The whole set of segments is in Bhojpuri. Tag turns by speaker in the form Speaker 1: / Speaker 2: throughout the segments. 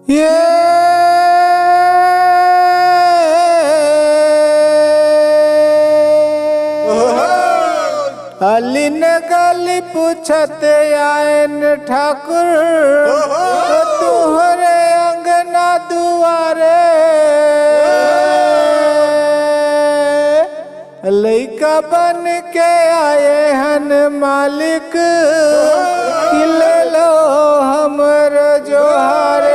Speaker 1: ये अलिन गली पूछते आयन ठाकुर तुहरे अंगना दुआरे लइका बन के आए हन मालिक ले लो हमर जोहारे।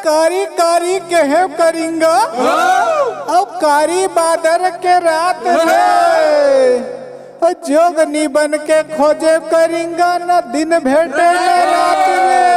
Speaker 1: कारी कारी कहे करिंगा और कारी बादर के रात है जोगनी बन के खोजे करिंगा न दिन भेटे न रात में।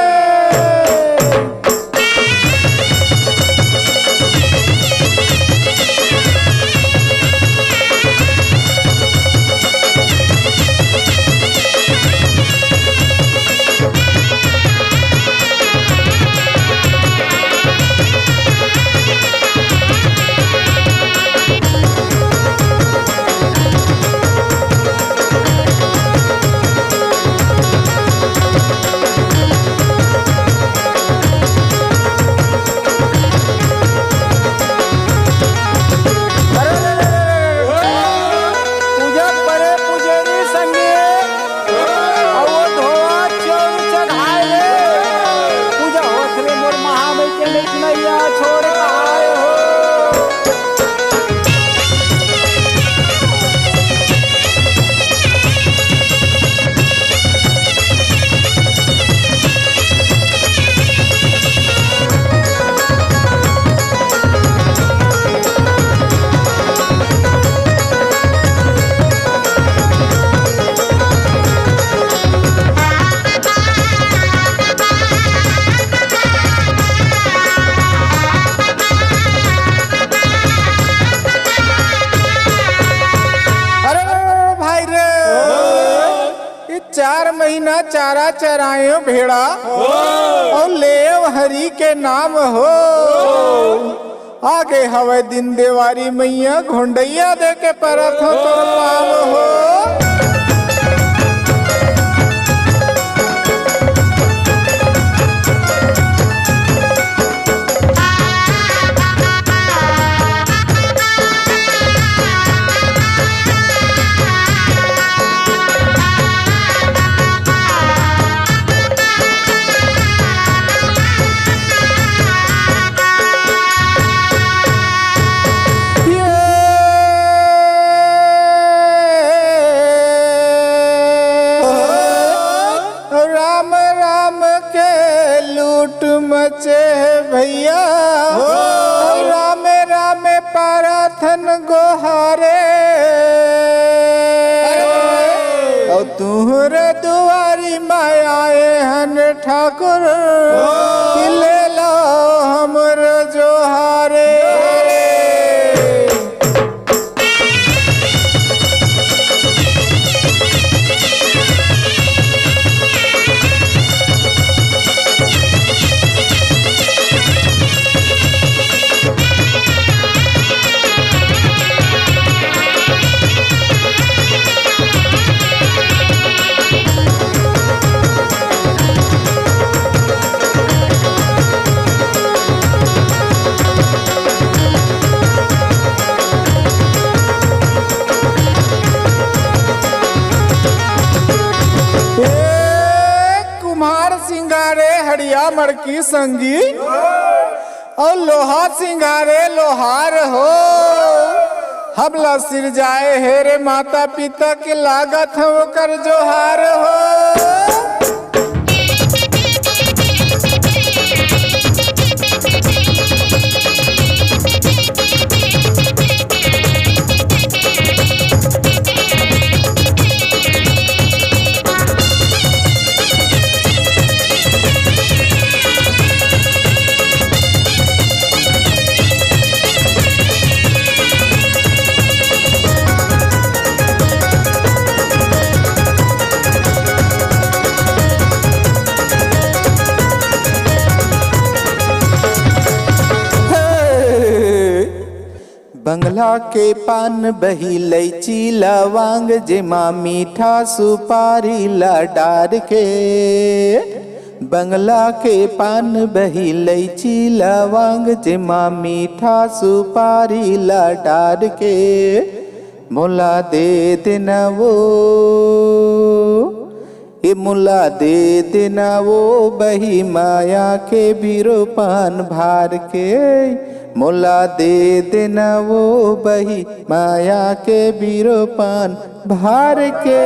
Speaker 1: चार महीना चारा चरायो भेड़ा और ले हरी के नाम हो आगे हवे दिन देवारी मैया घोंडैया दे के परत हो तो पाव हो। मचे भैया रामे रामे पाराथन गोहारे और तुहरे दुआरी मायाए हन ठाकुर ले लो हमर जोहारे। सिंगारे हड़िया मड़की संगी और लोहा सिंगारे लोहार हो हमला सिर जाए हेरे माता पिता के लागत हो कर जोहार हो। बंगला के पान बही इलायची लवांग जेमा मीठा सुपारी ला डार के। बंगला के पान बही इलायची लवांग जेमा मीठा सुपारी ला डार के। मोला दे देना वो ये मुला दे देना वो बही माया के बीरो पान भार के। मुला दे देना वो बही माया के बीरो पान भार के।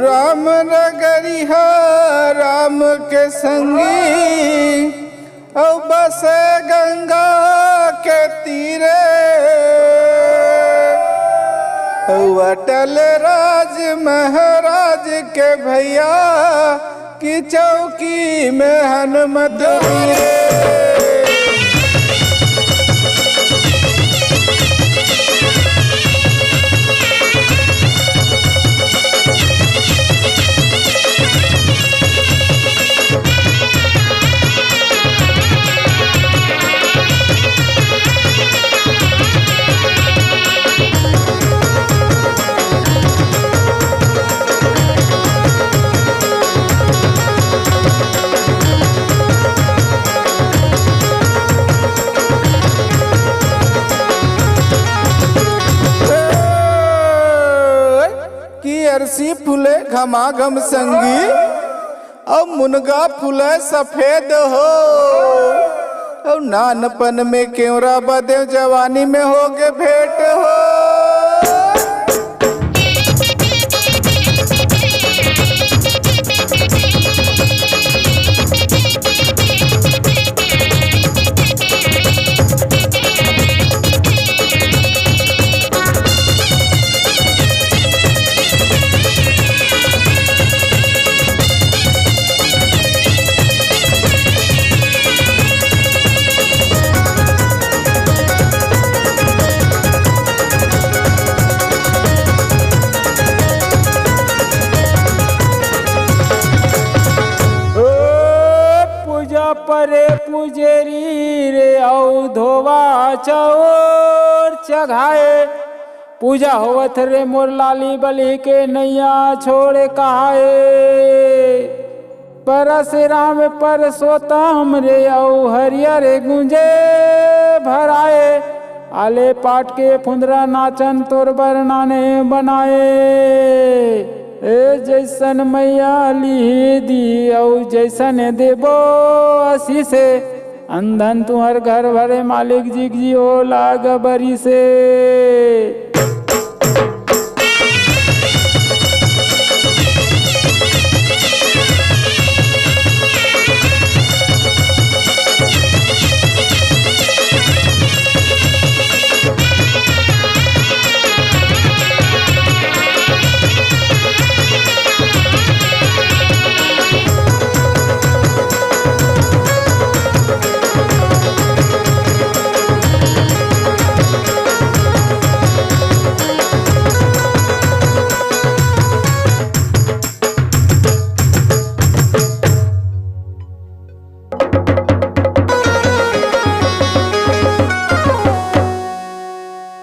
Speaker 1: राम नगरिया राम के संगी औ बसे गंगा के तीरे। अटल राज महाराज के भैया की चौकी में हनुमत वीरे। अरसी फूले घमाघम संगी और मुनगा फूले सफेद हो। और नानपन में केवरा बदे जवानी में हो के भेंट हो।
Speaker 2: परे पुजेरी रे औ धोवा चौर चघाए। पूजा होवत रे मोर लाली बलि के नैया छोड़े कहाए। परशुराम परसोत्तम रे औ हरियर गुंजे भराए। आले पाट के फुंदरा नाचन तोर बरनाने बनाए। ए जैसन मैया ली दी औ जैसन देबो असी से। अंधन तुहर घर भरे मालिक जी जियो लाग बरी से।